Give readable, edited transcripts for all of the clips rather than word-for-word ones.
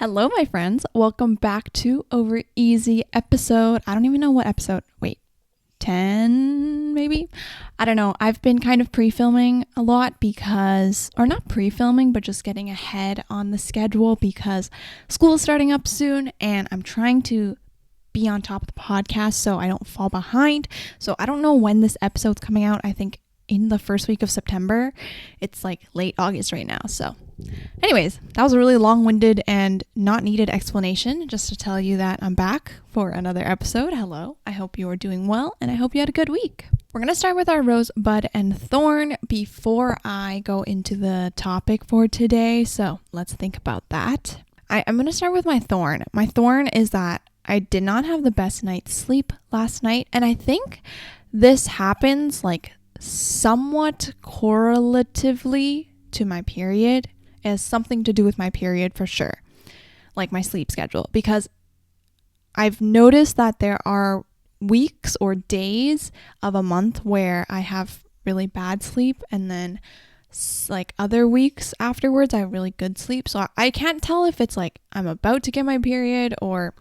Hello, my friends. Welcome back to Over Easy episode. I don't even know what episode. Wait, 10 maybe? I don't know. I've been kind of pre-filming a lot or not pre-filming, but just getting ahead on the schedule because school is starting up soon and I'm trying to be on top of the podcast so I don't fall behind. So I don't know when this episode's coming out. I think in the first week of September. It's like late August right now. So anyways, that was a really long-winded and not needed explanation just to tell you that I'm back for another episode. Hello. I hope you are doing well and I hope you had a good week. We're going to start with our rose, bud, and thorn before I go into the topic for today. So let's think about that. I'm going to start with my thorn. My thorn is that I did not have the best night's sleep last night. And I think this happens like somewhat correlatively to my period. It has something to do with my period for sure, like my sleep schedule, because I've noticed that there are weeks or days of a month where I have really bad sleep and then like other weeks afterwards I have really good sleep. So I can't tell if it's like I'm about to get my period or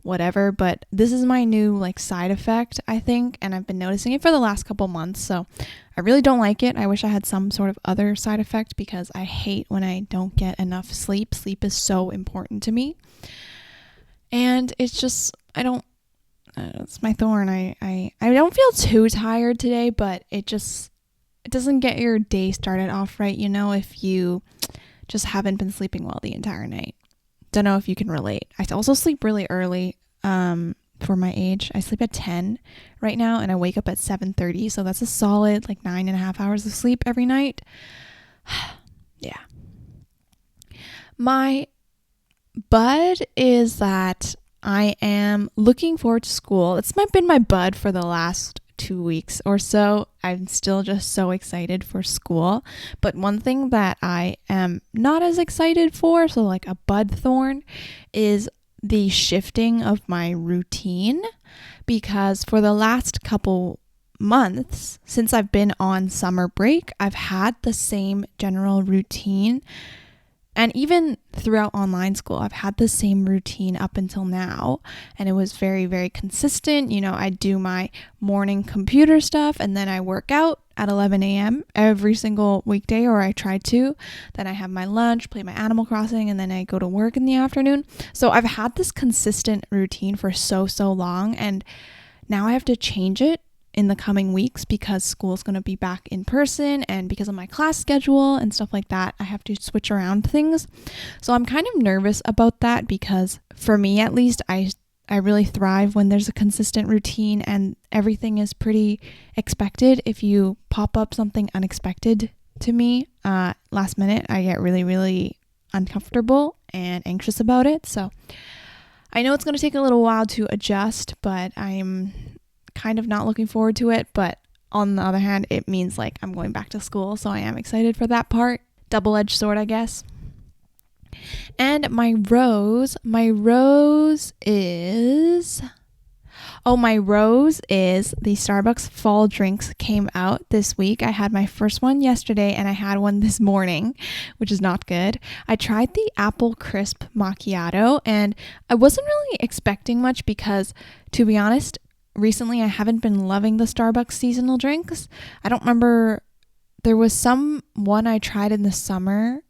whatever, but this is my new like side effect, I think, and I've been noticing it for the last couple months, so I really don't like it. I wish I had some sort of other side effect because I hate when I don't get enough sleep. Sleep is so important to me, and it's just it's my thorn. I don't feel too tired today, but it doesn't get your day started off right, if you just haven't been sleeping well the entire night. Don't know if you can relate. I also sleep really early for my age. I sleep at 10 right now and I wake up at 7:30, so that's a solid like 9.5 hours of sleep every night. Yeah. My bud is that I am looking forward to school. It's been my bud for the last 2 weeks or so. I'm still just so excited for school. But one thing that I am not as excited for, so like a bud thorn, is the shifting of my routine, because for the last couple months since I've been on summer break, I've had the same general routine. And even throughout online school, I've had the same routine up until now. And it was very, very consistent. I do my morning computer stuff and then I work out at 11 a.m. every single weekday, or I try to. Then I have my lunch, play my Animal Crossing, and then I go to work in the afternoon. So I've had this consistent routine for so long. And now I have to change it in the coming weeks because school's going to be back in person, and because of my class schedule and stuff like that, I have to switch around things. So I'm kind of nervous about that because for me at least, I really thrive when there's a consistent routine and everything is pretty expected. If you pop up something unexpected to me last minute, I get really, really uncomfortable and anxious about it. So I know it's going to take a little while to adjust, but I'm kind of not looking forward to it. But on the other hand, it means like I'm going back to school, so I am excited for that part. Double-edged sword, I guess. And my rose is the Starbucks fall drinks came out this week. I had my first one yesterday and I had one this morning, which is not good. I tried the apple crisp macchiato and I wasn't really expecting much because, to be honest, recently I haven't been loving the Starbucks seasonal drinks. I don't remember, there was one I tried in the summer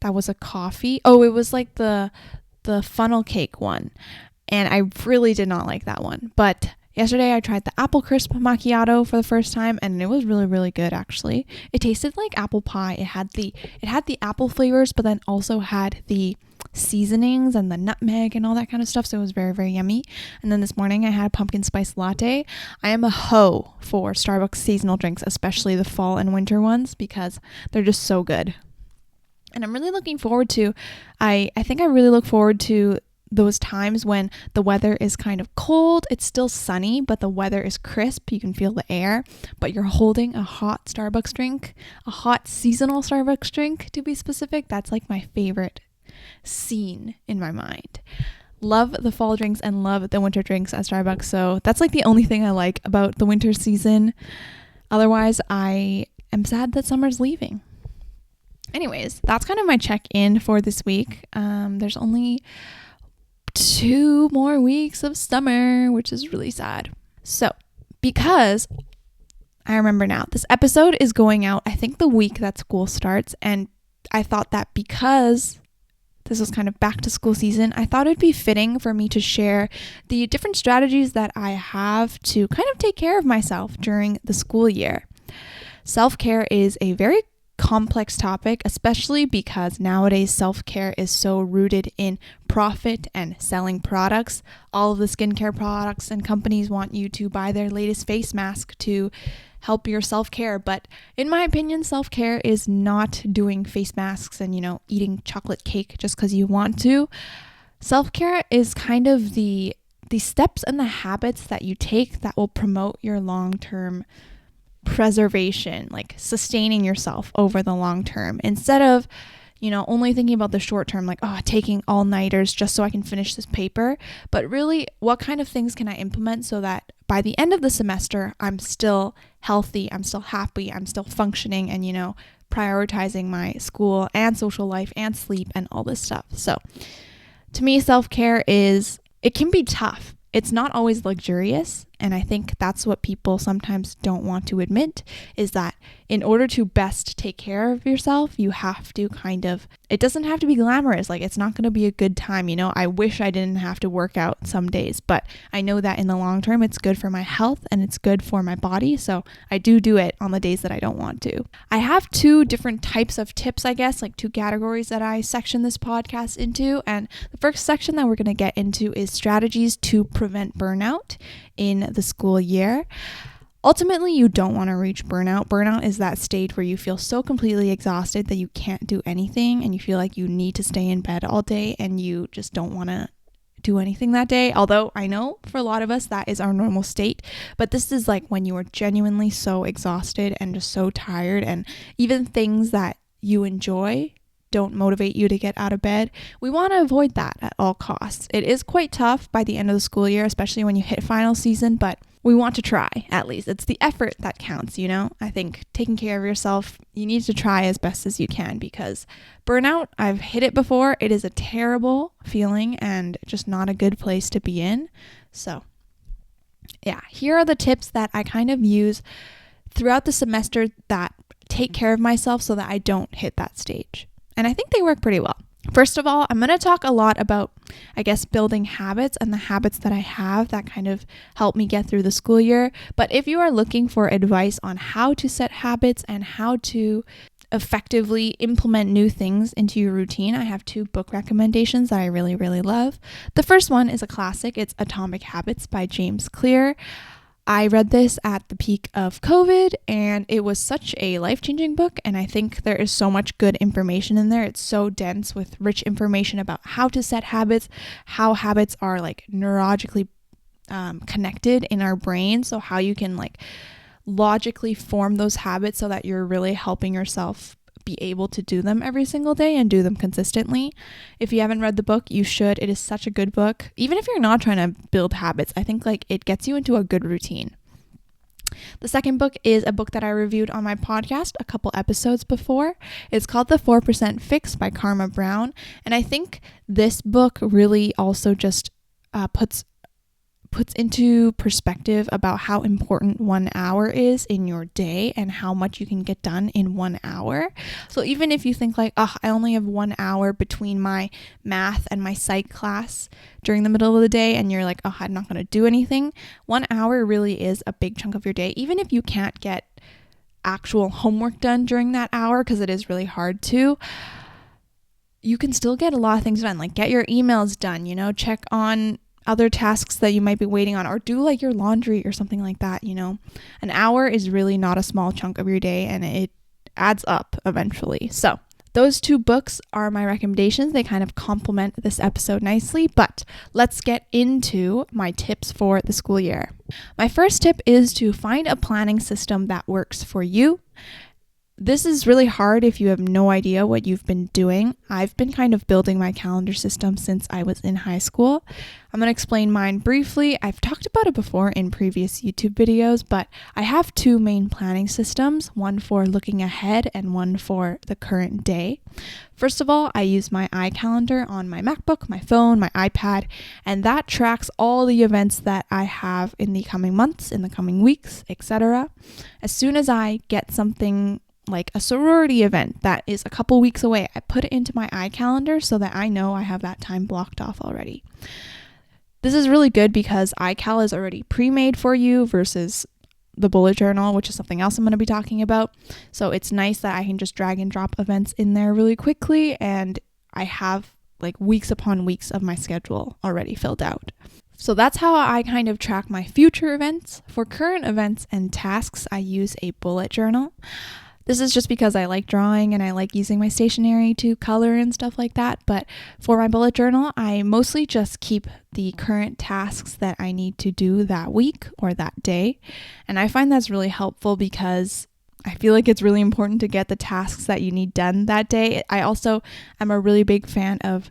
that was a coffee. Oh, it was like the funnel cake one. And I really did not like that one. But yesterday I tried the apple crisp macchiato for the first time and it was really, really good actually. It tasted like apple pie. It had the apple flavors, but then also had the seasonings and the nutmeg and all that kind of stuff, so it was very, very yummy. And then this morning I had a pumpkin spice latte. I am a hoe for Starbucks seasonal drinks, especially the fall and winter ones, because they're just so good. And I'm really looking forward to I think I really look forward to those times when the weather is kind of cold. It's still sunny, but the weather is crisp. You can feel the air, but you're holding a hot Starbucks drink, a hot seasonal Starbucks drink to be specific. That's like my favorite scene in my mind. Love the fall drinks and love the winter drinks at Starbucks. So that's like the only thing I like about the winter season. Otherwise, I am sad that summer's leaving. Anyways, that's kind of my check-in for this week. There's only 2 more weeks of summer, which is really sad. So, because I remember now, this episode is going out, I think, the week that school starts. And I thought that because this was kind of back to school season, I thought it'd be fitting for me to share the different strategies that I have to kind of take care of myself during the school year. Self-care is a very complex topic, especially because nowadays self-care is so rooted in profit and selling products. All of the skincare products and companies want you to buy their latest face mask to help your self-care. But in my opinion, self-care is not doing face masks and, eating chocolate cake just because you want to. Self-care is kind of the steps and the habits that you take that will promote your long-term preservation, like sustaining yourself over the long term, instead of only thinking about the short term, like, taking all-nighters just so I can finish this paper. But really, what kind of things can I implement so that by the end of the semester, I'm still healthy, I'm still happy, I'm still functioning, and, prioritizing my school and social life and sleep and all this stuff. So to me, self-care it can be tough. It's not always luxurious, and I think that's what people sometimes don't want to admit, is that in order to best take care of yourself, you have to it doesn't have to be glamorous. Like, it's not going to be a good time. I wish I didn't have to work out some days, but I know that in the long term, it's good for my health and it's good for my body. So I do it on the days that I don't want to. I have 2 different types of tips, I guess, like 2 categories that I section this podcast into. And the first section that we're going to get into is strategies to prevent burnout in the school year. Ultimately, you don't want to reach burnout. Burnout is that state where you feel so completely exhausted that you can't do anything and you feel like you need to stay in bed all day and you just don't want to do anything that day. Although I know for a lot of us that is our normal state, but this is like when you are genuinely so exhausted and just so tired, and even things that you enjoy don't motivate you to get out of bed. We want to avoid that at all costs. It is quite tough by the end of the school year, especially when you hit final season, but we want to try, at least. It's the effort that counts, I think taking care of yourself, you need to try as best as you can, because burnout, I've hit it before. It is a terrible feeling and just not a good place to be in. So yeah, here are the tips that I kind of use throughout the semester that take care of myself so that I don't hit that stage. And I think they work pretty well. First of all, I'm going to talk a lot about, I guess, building habits and the habits that I have that kind of help me get through the school year. But if you are looking for advice on how to set habits and how to effectively implement new things into your routine, I have 2 book recommendations that I really, really love. The first one is a classic. It's Atomic Habits by James Clear. I read this at the peak of COVID, and it was such a life-changing book, and I think there is so much good information in there. It's so dense with rich information about how to set habits, how habits are like neurologically connected in our brain, so how you can like logically form those habits so that you're really helping yourself be able to do them every single day and do them consistently. If you haven't read the book, you should. It is such a good book. Even if you're not trying to build habits, I think like it gets you into a good routine. The second book is a book that I reviewed on my podcast a couple episodes before. It's called The 4% Fix by Karma Brown. And I think this book really also just puts into perspective about how important 1 hour is in your day and how much you can get done in 1 hour. So even if you think like, I only have 1 hour between my math and my psych class during the middle of the day, and you're like, I'm not going to do anything, 1 hour really is a big chunk of your day. Even if you can't get actual homework done during that hour, because it is really hard to, you can still get a lot of things done. Like get your emails done, check on other tasks that you might be waiting on, or do like your laundry or something like that. An hour is really not a small chunk of your day, and it adds up eventually. So those 2 books are my recommendations. They kind of complement this episode nicely, but let's get into my tips for the school year. My first tip is to find a planning system that works for you. This is really hard if you have no idea what you've been doing. I've been kind of building my calendar system since I was in high school. I'm going to explain mine briefly. I've talked about it before in previous YouTube videos, but I have two main planning systems, one for looking ahead and one for the current day. First of all, I use my iCalendar on my MacBook, my phone, my iPad, and that tracks all the events that I have in the coming months, in the coming weeks, etc. As soon as I get something like a sorority event that is a couple weeks away, I put it into my iCalendar so that I know I have that time blocked off already. This is really good because iCal is already pre-made for you versus the bullet journal, which is something else I'm going to be talking about. So it's nice that I can just drag and drop events in there really quickly, and I have like weeks upon weeks of my schedule already filled out. So that's how I kind of track my future events. For current events and tasks, I use a bullet journal. This is just because I like drawing and I like using my stationery to color and stuff like that. But for my bullet journal, I mostly just keep the current tasks that I need to do that week or that day. And I find that's really helpful because I feel like it's really important to get the tasks that you need done that day. I also am a really big fan of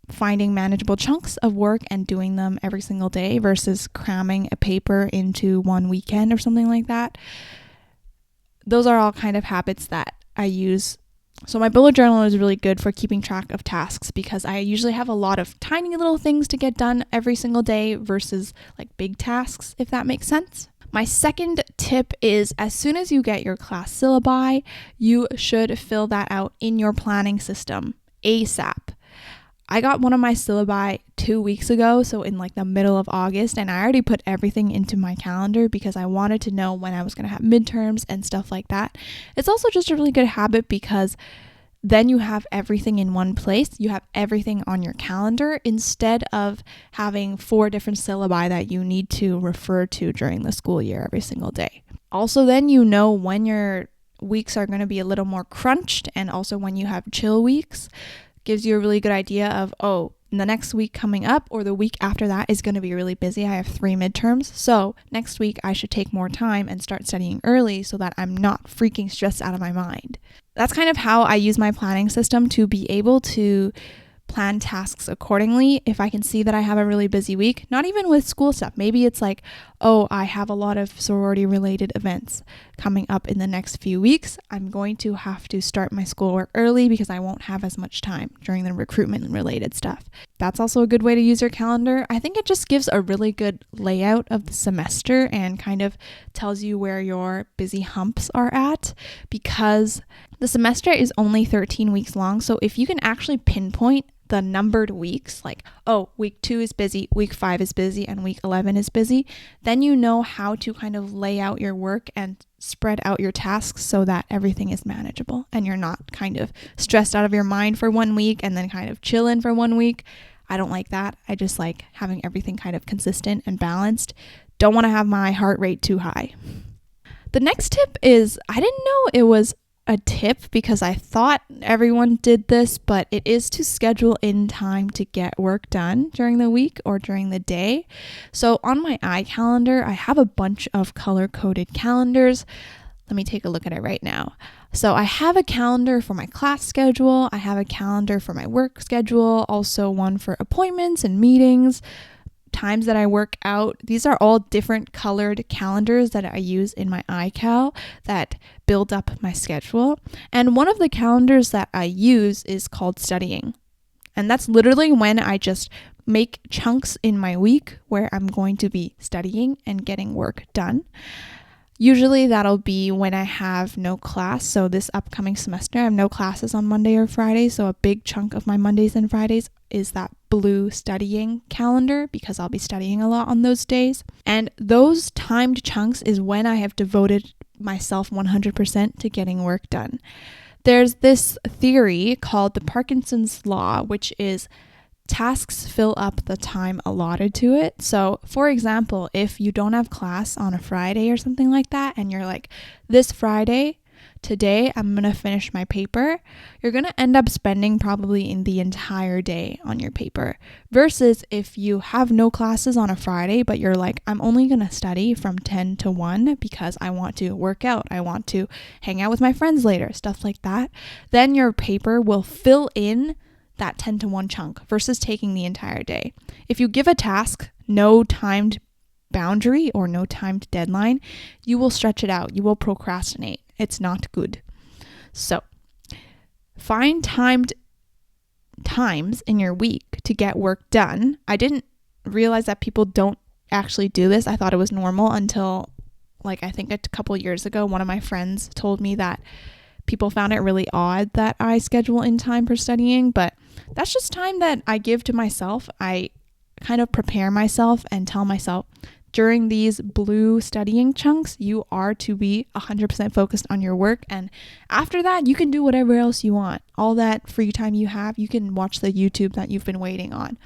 finding manageable chunks of work and doing them every single day versus cramming a paper into one weekend or something like that. Those are all kind of habits that I use. So my bullet journal is really good for keeping track of tasks because I usually have a lot of tiny little things to get done every single day versus like big tasks, if that makes sense. My second tip is as soon as you get your class syllabi, you should fill that out in your planning system ASAP. I got one of my syllabi 2 weeks ago, so in like the middle of August, and I already put everything into my calendar because I wanted to know when I was going to have midterms and stuff like that. It's also just a really good habit because then you have everything in one place. You have everything on your calendar instead of having 4 different syllabi that you need to refer to during the school year every single day. Also, then you know when your weeks are going to be a little more crunched and also when you have chill weeks. Gives you a really good idea of, the next week coming up or the week after that is going to be really busy. I have 3 midterms. So next week I should take more time and start studying early so that I'm not freaking stressed out of my mind. That's kind of how I use my planning system to be able to plan tasks accordingly. If I can see that I have a really busy week, not even with school stuff, maybe it's like, I have a lot of sorority related events coming up in the next few weeks. I'm going to have to start my schoolwork early because I won't have as much time during the recruitment related stuff. That's also a good way to use your calendar. I think it just gives a really good layout of the semester and kind of tells you where your busy humps are at because the semester is only 13 weeks long. So if you can actually pinpoint the numbered weeks, like, week 2 is busy, week 5 is busy, and week 11 is busy, then you know how to kind of lay out your work and spread out your tasks so that everything is manageable and you're not kind of stressed out of your mind for 1 week and then kind of chilling for 1 week. I don't like that. I just like having everything kind of consistent and balanced. Don't want to have my heart rate too high. The next tip is, I didn't know it was a tip because I thought everyone did this, but it is to schedule in time to get work done during the week or during the day. So on my iCalendar, I have a bunch of color-coded calendars. Let me take a look at it right now. So I have a calendar for my class schedule. I have a calendar for my work schedule, also one for appointments and meetings, times that I work out. These are all different colored calendars that I use in my iCal that build up my schedule. And one of the calendars that I use is called studying. And that's literally when I just make chunks in my week where I'm going to be studying and getting work done. Usually that'll be when I have no class. So this upcoming semester, I have no classes on Monday or Friday. So a big chunk of my Mondays and Fridays is that blue studying calendar because I'll be studying a lot on those days. And those timed chunks is when I have devoted myself 100% to getting work done. There's this theory called the Parkinson's Law, which is tasks fill up the time allotted to it. So, for example, if you don't have class on a Friday or something like that, and you're like, this Friday, today I'm going to finish my paper, you're going to end up spending probably in the entire day on your paper. Versus if you have no classes on a Friday, but you're like, I'm only going to study from 10 to 1 because I want to work out, I want to hang out with my friends later, stuff like that, then your paper will fill in that 10 to 1 chunk versus taking the entire day. If you give a task no timed boundary or no timed deadline, you will stretch it out. You will procrastinate. It's not good. So find timed times in your week to get work done. I didn't realize that people don't actually do this. I thought it was normal until I think a couple years ago, one of my friends told me that people found it really odd that I schedule in time for studying, but that's just time that I give to myself. I kind of prepare myself and tell myself during these blue studying chunks, you are to be 100% focused on your work. And after that, you can do whatever else you want. All that free time you have, you can watch the YouTube that you've been waiting on.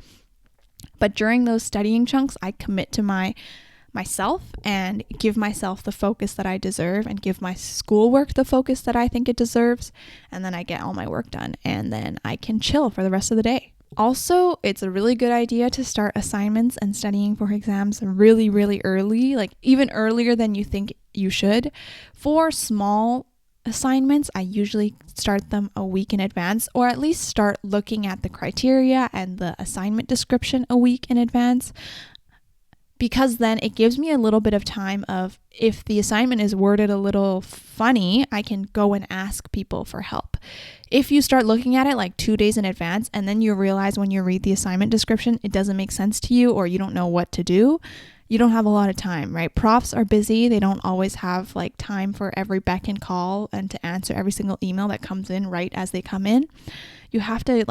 But during those studying chunks, I commit to myself and give myself the focus that I deserve and give my schoolwork the focus that I think it deserves. And then I get all my work done and then I can chill for the rest of the day. Also, it's a really good idea to start assignments and studying for exams really, really early, even earlier than you think you should. For small assignments, I usually start them a week in advance, or at least start looking at the criteria and the assignment description a week in advance, because then it gives me a little bit of time of, if the assignment is worded a little funny, I can go and ask people for help. If you start looking at it 2 days in advance and then you realize when you read the assignment description, it doesn't make sense to you or you don't know what to do, you don't have a lot of time, right? Profs are busy. They don't always have time for every beck and call and to answer every single email that comes in right as they come in. You have to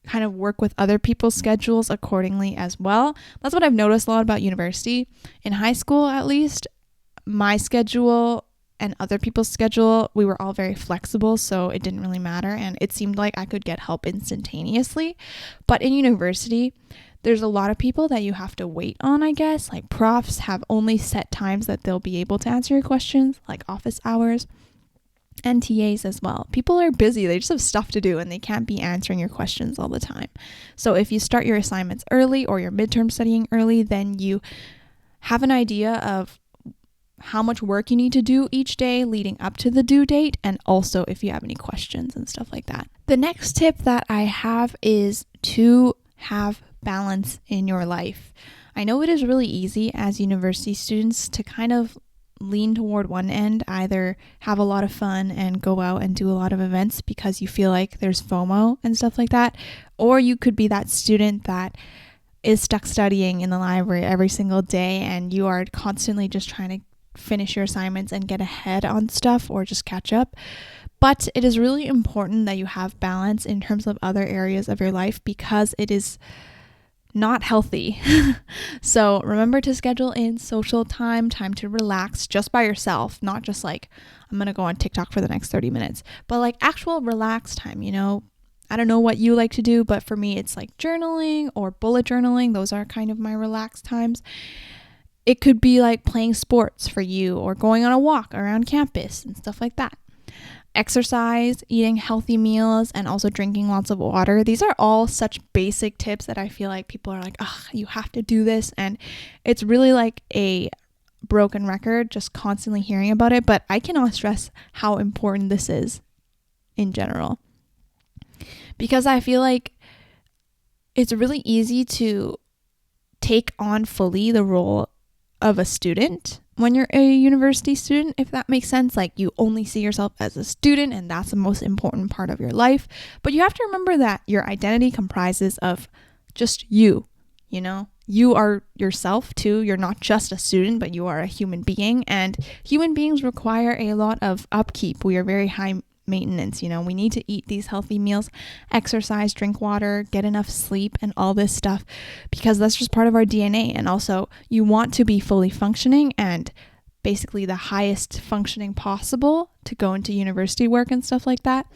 kind of work with other people's schedules accordingly as well. That's what I've noticed a lot about university. In high school, at least, my schedule and other people's schedule, we were all very flexible, so it didn't really matter, and it seemed like I could get help instantaneously. But in university, there's a lot of people that you have to wait on, I guess. Profs have only set times that they'll be able to answer your questions, office hours. And TAs as well. People are busy. They just have stuff to do and they can't be answering your questions all the time. So if you start your assignments early or your midterm studying early, then you have an idea of how much work you need to do each day leading up to the due date, and also if you have any questions and stuff like that. The next tip that I have is to have balance in your life. I know it is really easy as university students to kind of lean toward one end, either have a lot of fun and go out and do a lot of events because you feel like there's FOMO and stuff like that, or you could be that student that is stuck studying in the library every single day and you are constantly just trying to finish your assignments and get ahead on stuff or just catch up. But it is really important that you have balance in terms of other areas of your life because it is not healthy. So remember to schedule in social time to relax just by yourself, not just I'm gonna go on TikTok for the next 30 minutes, but actual relax time. I don't know what you like to do, but for me it's journaling or bullet journaling. Those are kind of my relaxed times. It could be playing sports for you or going on a walk around campus and stuff like that. Exercise, eating healthy meals, and also drinking lots of water. These are all such basic tips that I feel like people are you have to do this. And it's really a broken record just constantly hearing about it. But I cannot stress how important this is in general. Because I feel like it's really easy to take on fully the role of a student when you're a university student, if that makes sense. You only see yourself as a student and that's the most important part of your life. But you have to remember that your identity comprises of just you are yourself too. You're not just a student, but you are a human being, and human beings require a lot of upkeep. We are very high maintenance. We need to eat these healthy meals, exercise, drink water, get enough sleep, and all this stuff, because that's just part of our DNA. And also, you want to be fully functioning and basically the highest functioning possible to go into university work and stuff like that.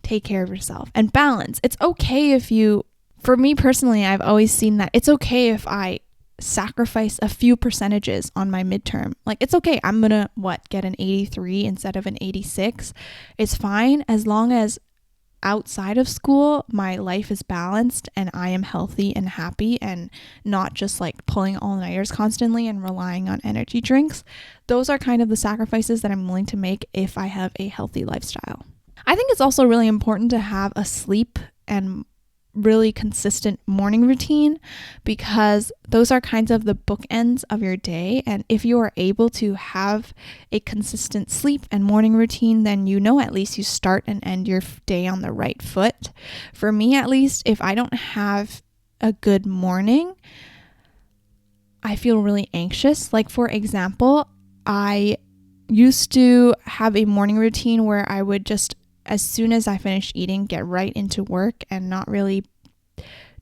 Take care of yourself and balance. It's okay if you, for me personally, I've always seen that it's okay if I sacrifice a few percentages on my midterm. Like, it's okay. I'm going to get an 83 instead of an 86. It's fine as long as outside of school, my life is balanced and I am healthy and happy and not just like pulling all-nighters constantly and relying on energy drinks. Those are kind of the sacrifices that I'm willing to make if I have a healthy lifestyle. I think it's also really important to have a sleep and really consistent morning routine, because those are kinds of the bookends of your day. And if you are able to have a consistent sleep and morning routine, then at least you start and end your day on the right foot. For me, at least, if I don't have a good morning, I feel really anxious. Like, for example, I used to have a morning routine where I would just, as soon as I finished eating, get right into work and not really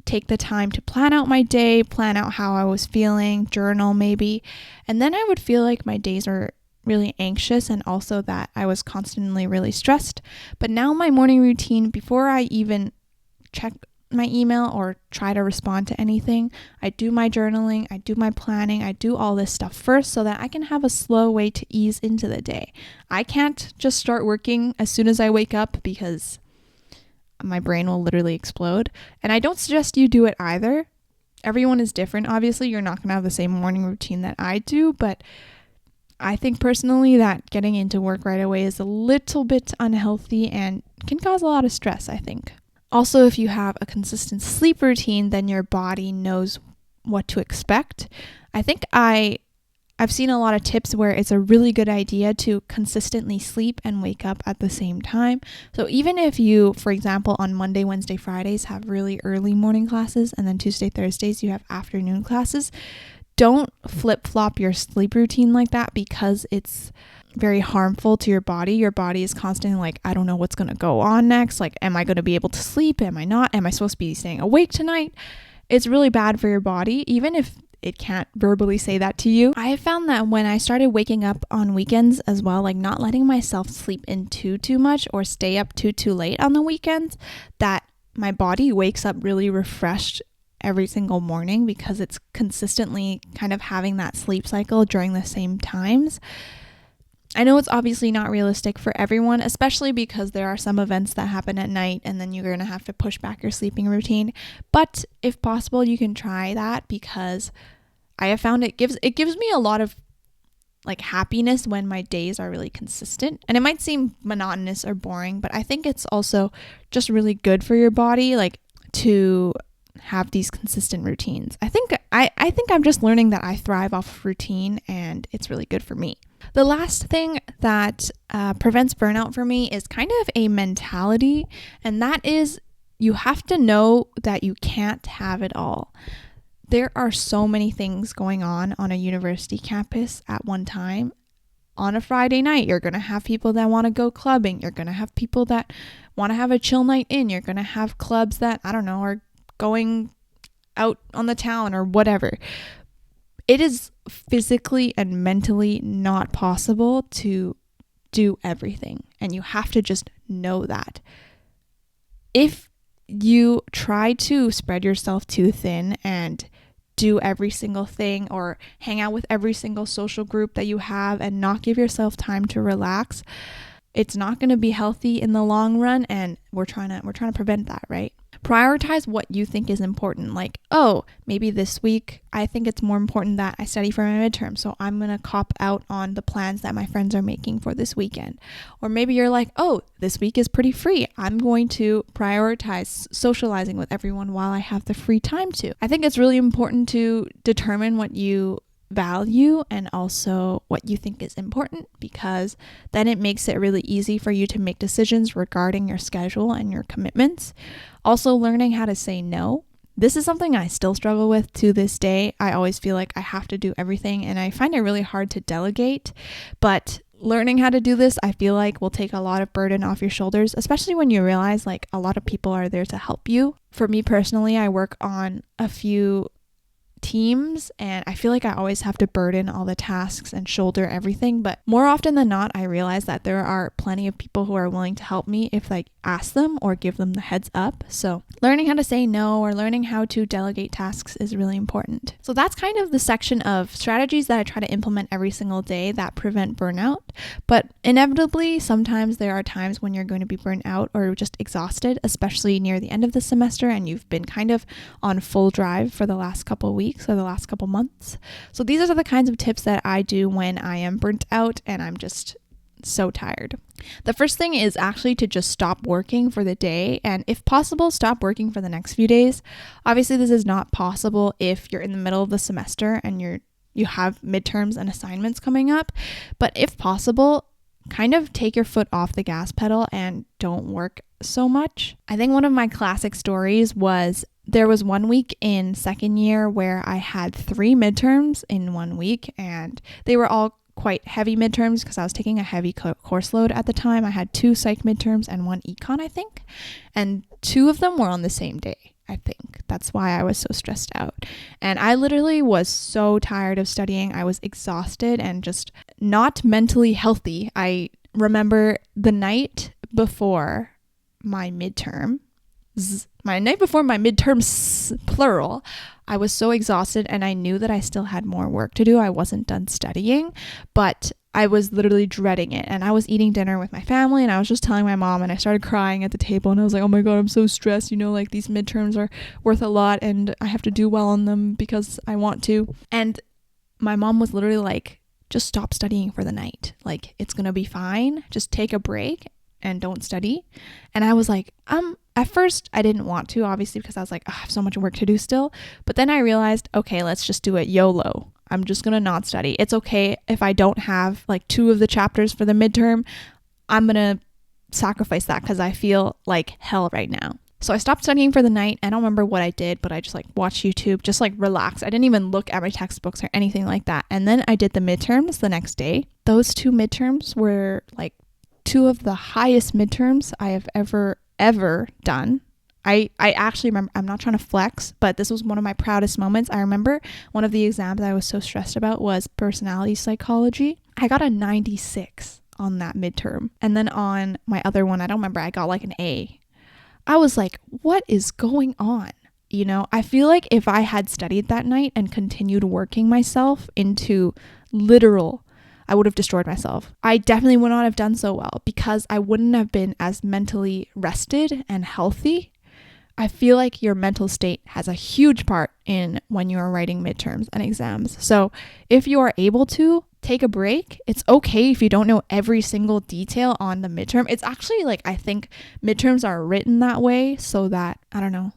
take the time to plan out my day, plan out how I was feeling, journal maybe. And then I would feel like my days were really anxious and also that I was constantly really stressed. But now my morning routine, before I even check my email or try to respond to anything, I do my journaling, I do my planning, I do all this stuff first so that I can have a slow way to ease into the day. I can't just start working as soon as I wake up because my brain will literally explode. And I don't suggest you do it either. Everyone is different. Obviously, you're not going to have the same morning routine that I do, but I think personally that getting into work right away is a little bit unhealthy and can cause a lot of stress, I think. Also, if you have a consistent sleep routine, then your body knows what to expect. I think I've seen a lot of tips where it's a really good idea to consistently sleep and wake up at the same time. So even if you, for example, on Monday, Wednesday, Fridays have really early morning classes and then Tuesday, Thursdays you have afternoon classes, don't flip-flop your sleep routine like that because it's very harmful to your body. Your body is constantly like, I don't know what's going to go on next. Like, am I going to be able to sleep? Am I not? Am I supposed to be staying awake tonight? It's really bad for your body, even if it can't verbally say that to you. I have found that when I started waking up on weekends as well, like not letting myself sleep in too much or stay up too late on the weekends, that my body wakes up really refreshed every single morning because it's consistently kind of having that sleep cycle during the same times. I know it's obviously not realistic for everyone, especially because there are some events that happen at night and then you're going to have to push back your sleeping routine. But if possible, you can try that because I have found it gives me a lot of like happiness when my days are really consistent. And it might seem monotonous or boring, but I think it's also just really good for your body, like to have these consistent routines. I think I'm just learning that I thrive off routine and it's really good for me. The last thing that prevents burnout for me is kind of a mentality, and that is you have to know that you can't have it all. There are so many things going on a university campus at one time. On a Friday night, you're going to have people that want to go clubbing. You're going to have people that want to have a chill night in. You're going to have clubs that, I don't know, are going out on the town or whatever. It is physically and mentally not possible to do everything, and you have to just know that. If you try to spread yourself too thin and do every single thing or hang out with every single social group that you have and not give yourself time to relax, it's not going to be healthy in the long run, and we're trying to prevent that, right? Prioritize what you think is important. Like, oh, maybe this week I think it's more important that I study for my midterm, so I'm going to cop out on the plans that my friends are making for this weekend. Or maybe you're like, oh, this week is pretty free. I'm going to prioritize socializing with everyone while I have the free time to. I think it's really important to determine what you value and also what you think is important, because then it makes it really easy for you to make decisions regarding your schedule and your commitments. Also, learning how to say no. This is something I still struggle with to this day. I always feel like I have to do everything and I find it really hard to delegate, but learning how to do this, I feel like will take a lot of burden off your shoulders, especially when you realize like a lot of people are there to help you. For me personally, I work on a few teams, and I feel like I always have to burden all the tasks and shoulder everything. But more often than not, I realize that there are plenty of people who are willing to help me if I ask them or give them the heads up. So learning how to say no or learning how to delegate tasks is really important. So that's kind of the section of strategies that I try to implement every single day that prevent burnout. But inevitably, sometimes there are times when you're going to be burnt out or just exhausted, especially near the end of the semester and you've been kind of on full drive for the last couple of weeks or the last couple months. So these are the kinds of tips that I do when I am burnt out and I'm just so tired. The first thing is actually to just stop working for the day, and if possible, stop working for the next few days. Obviously, this is not possible if you're in the middle of the semester and you have midterms and assignments coming up, but if possible, kind of take your foot off the gas pedal and don't work so much. I think one of my classic stories was there was 1 week in second year where I had 3 midterms in 1 week, and they were all quite heavy midterms because I was taking a heavy course load at the time. I had 2 psych midterms and 1 econ, I think, and 2 of them were on the same day. I think that's why I was so stressed out. And I literally was so tired of studying. I was exhausted and just not mentally healthy. I remember the night before my midterms, plural, I was so exhausted and I knew that I still had more work to do. I wasn't done studying, but I was literally dreading it. And I was eating dinner with my family and I was just telling my mom, and I started crying at the table and I was like, oh my God, I'm so stressed. Like these midterms are worth a lot and I have to do well on them because I want to. And my mom was literally like, just stop studying for the night. Like, it's going to be fine. Just take a break and don't study. And I was like, at first I didn't want to, obviously, because I was like, I have so much work to do still. But then I realized, okay, let's just do it YOLO. I'm just going to not study. It's okay if I don't have like 2 of the chapters for the midterm. I'm going to sacrifice that because I feel like hell right now. So I stopped studying for the night. I don't remember what I did, but I just like watched YouTube, just like relax. I didn't even look at my textbooks or anything like that. And then I did the midterms the next day. Those 2 midterms were like 2 of the highest midterms I have ever done. I actually remember, I'm not trying to flex, but this was one of my proudest moments. I remember one of the exams I was so stressed about was personality psychology. I got a 96 on that midterm. And then on my other one, I don't remember, I got like an A. I was like, what is going on? I feel like if I had studied that night and continued working myself into literal, I would have destroyed myself. I definitely would not have done so well because I wouldn't have been as mentally rested and healthy. I feel like your mental state has a huge part in when you are writing midterms and exams. So if you are able to take a break, it's okay if you don't know every single detail on the midterm. It's actually like, I think midterms are written that way so that, I don't know,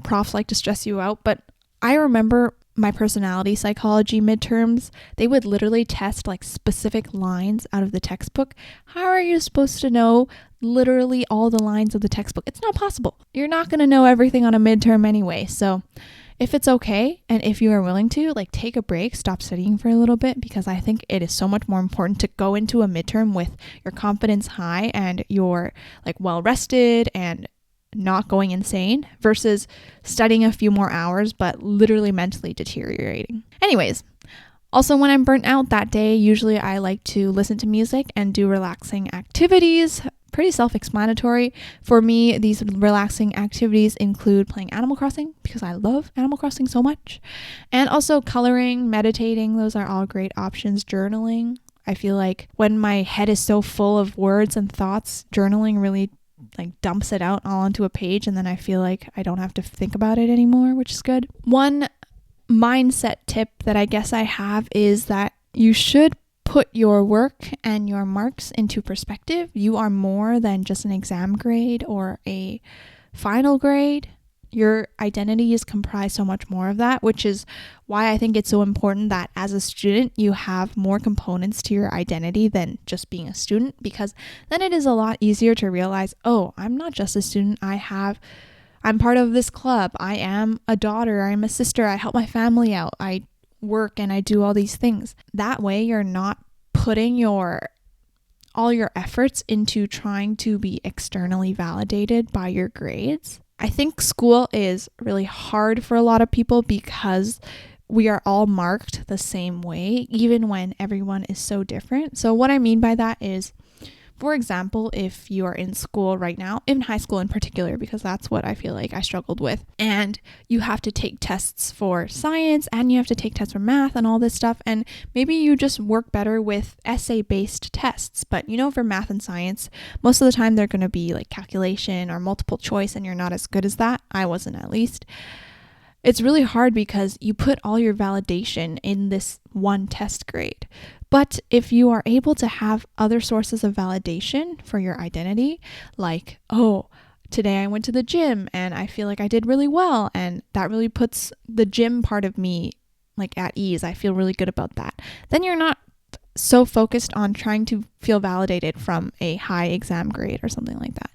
profs like to stress you out. But I remember my personality psychology midterms, they would literally test like specific lines out of the textbook. How are you supposed to know literally all the lines of the textbook? It's not possible. You're not going to know everything on a midterm anyway. So if it's okay, and if you are willing to, like, take a break, stop studying for a little bit, because I think it is so much more important to go into a midterm with your confidence high and you're like well rested and not going insane versus studying a few more hours but literally mentally deteriorating. Anyways, also when I'm burnt out that day, usually I like to listen to music and do relaxing activities. Pretty self-explanatory. For me, these relaxing activities include playing Animal Crossing because I love Animal Crossing so much, and also coloring, meditating. Those are all great options. Journaling. I feel like when my head is so full of words and thoughts, journaling really like dumps it out all onto a page, and then I feel like I don't have to think about it anymore, which is good. One mindset tip that I guess I have is that you should put your work and your marks into perspective. You are more than just an exam grade or a final grade. Your identity is comprised so much more of that, which is why I think it's so important that as a student, you have more components to your identity than just being a student, because then it is a lot easier to realize, oh, I'm not just a student. I'm part of this club. I am a daughter. I'm a sister. I help my family out. I work and I do all these things. That way, you're not putting all your efforts into trying to be externally validated by your grades. I think school is really hard for a lot of people because we are all marked the same way, even when everyone is so different. So what I mean by that is, for example, if you are in school right now, in high school in particular, because that's what I feel like I struggled with, and you have to take tests for science and you have to take tests for math and all this stuff, and maybe you just work better with essay-based tests, but for math and science, most of the time they're going to be like calculation or multiple choice, and you're not as good as that. I wasn't, at least. It's really hard because you put all your validation in this one test grade. But if you are able to have other sources of validation for your identity, like, oh, today I went to the gym and I feel like I did really well, and that really puts the gym part of me like at ease. I feel really good about that. Then you're not so focused on trying to feel validated from a high exam grade or something like that.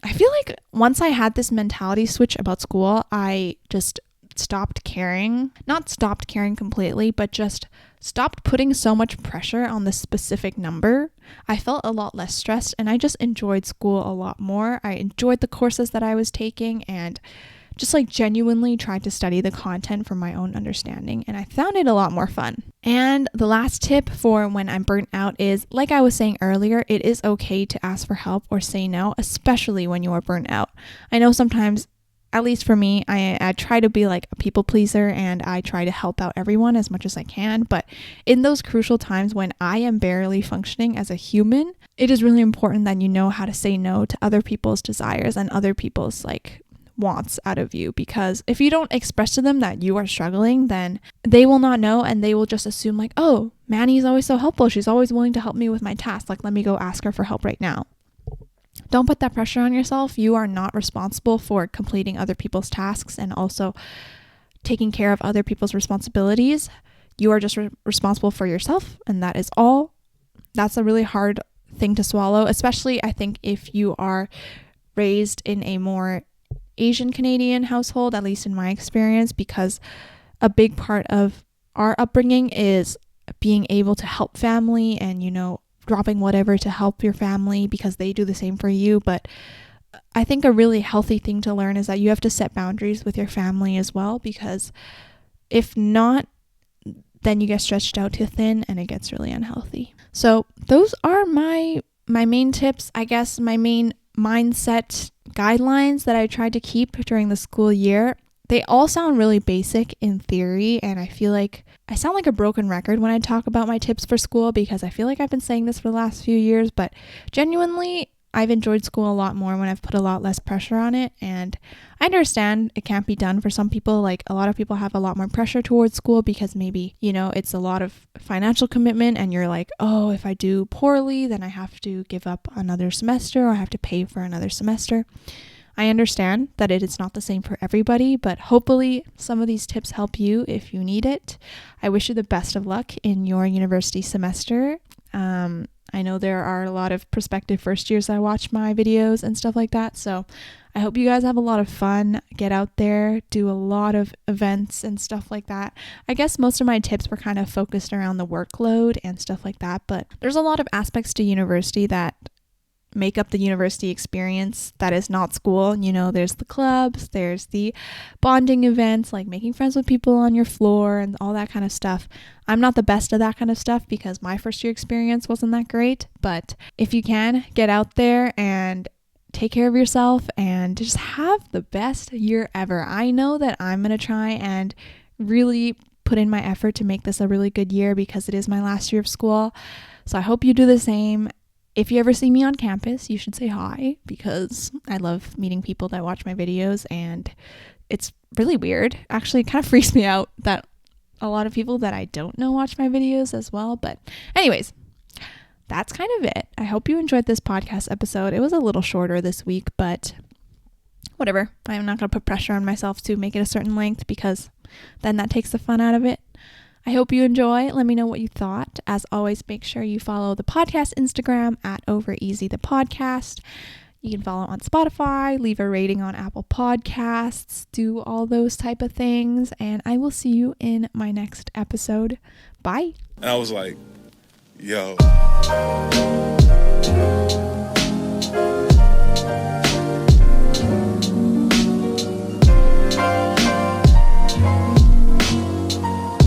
I feel like once I had this mentality switch about school, I just stopped caring. Not stopped caring completely, but just stopped putting so much pressure on the specific number. I felt a lot less stressed, and I just enjoyed school a lot more. I enjoyed the courses that I was taking, and just like genuinely tried to study the content for my own understanding, and I found it a lot more fun. And the last tip for when I'm burnt out is, like I was saying earlier, it is okay to ask for help or say no, especially when you are burnt out. I know sometimes, at least for me, I try to be like a people pleaser, and I try to help out everyone as much as I can. But in those crucial times when I am barely functioning as a human, it is really important that you know how to say no to other people's desires and other people's like wants out of you, because if you don't express to them that you are struggling, then they will not know, and they will just assume like, oh, Manny's always so helpful. She's always willing to help me with my tasks. Like, let me go ask her for help right now. Don't put that pressure on yourself. You are not responsible for completing other people's tasks and also taking care of other people's responsibilities. You are just responsible for yourself, and that is all. That's a really hard thing to swallow, especially I think if you are raised in a more Asian Canadian household, at least in my experience, because a big part of our upbringing is being able to help family and, dropping whatever to help your family because they do the same for you. But I think a really healthy thing to learn is that you have to set boundaries with your family as well, because if not, then you get stretched out too thin and it gets really unhealthy. So those are my main tips, I guess, my main mindset guidelines that I tried to keep during the school year. They all sound really basic in theory, and I feel like I sound like a broken record when I talk about my tips for school, because I feel like I've been saying this for the last few years, but genuinely, I've enjoyed school a lot more when I've put a lot less pressure on it. And I understand it can't be done for some people. Like, a lot of people have a lot more pressure towards school because maybe, it's a lot of financial commitment, and you're like, oh, if I do poorly, then I have to give up another semester, or I have to pay for another semester. I understand that it is not the same for everybody, but hopefully some of these tips help you if you need it. I wish you the best of luck in your university semester. I know there are a lot of prospective first years that watch my videos and stuff like that, so I hope you guys have a lot of fun. Get out there, do a lot of events and stuff like that. I guess most of my tips were kind of focused around the workload and stuff like that, but there's a lot of aspects to university that make up the university experience that is not school. There's the clubs, there's the bonding events, like making friends with people on your floor and all that kind of stuff. I'm not the best at that kind of stuff because my first year experience wasn't that great, but if you can, get out there and take care of yourself and just have the best year ever. I know that I'm going to try and really put in my effort to make this a really good year because it is my last year of school. So I hope you do the same. If you ever see me on campus, you should say hi, because I love meeting people that watch my videos, and it's really weird. Actually, it kind of freaks me out that a lot of people that I don't know watch my videos as well. But anyways, that's kind of it. I hope you enjoyed this podcast episode. It was a little shorter this week, but whatever. I'm not going to put pressure on myself to make it a certain length, because then that takes the fun out of it. I hope you enjoy. Let me know what you thought. As always, make sure you follow the podcast Instagram at OverEasyThePodcast. You can follow on Spotify, leave a rating on Apple Podcasts, do all those type of things, and I will see you in my next episode. Bye. And I was like, yo.